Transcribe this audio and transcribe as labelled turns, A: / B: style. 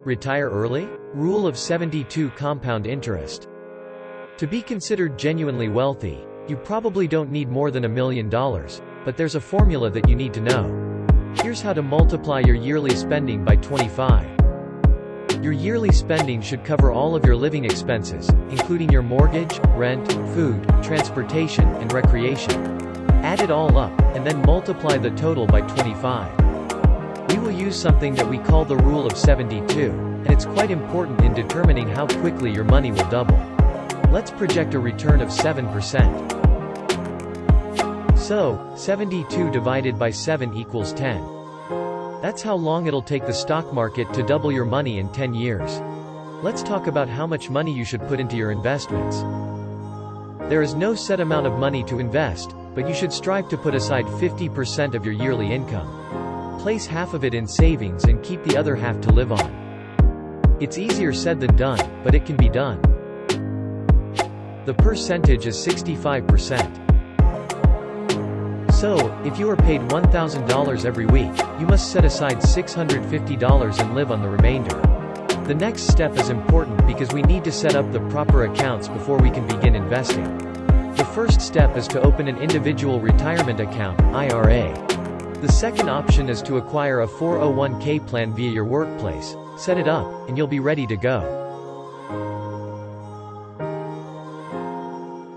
A: Retire early? Rule of 72 compound interest. To be considered genuinely wealthy, you probably don't need more than $1 million, but there's a formula that you need to know. Here's how to multiply your yearly spending by 25. Your yearly spending should cover all of your living expenses, including your mortgage, rent, food, transportation, and recreation. Add it all up, and then multiply the total by 25. We will use something that we call the rule of 72, and it's quite important in determining how quickly your money will double. Let's project a return of 7%. So, 72 divided by 7 equals 10. That's how long it'll take the stock market to double your money in 10 years. Let's talk about how much money you should put into your investments. There is no set amount of money to invest, but you should strive to put aside 50% of your yearly income. Place half of it in savings and keep the other half to live on. It's easier said than done, but it can be done. The percentage is 65%. So, if you are paid $1,000 every week, you must set aside $650 and live on the remainder. The next step is important because we need to set up the proper accounts before we can begin investing. The first step is to open an individual retirement account, IRA. The second option is to acquire a 401k plan via your workplace. Set it up, and you'll be ready to go.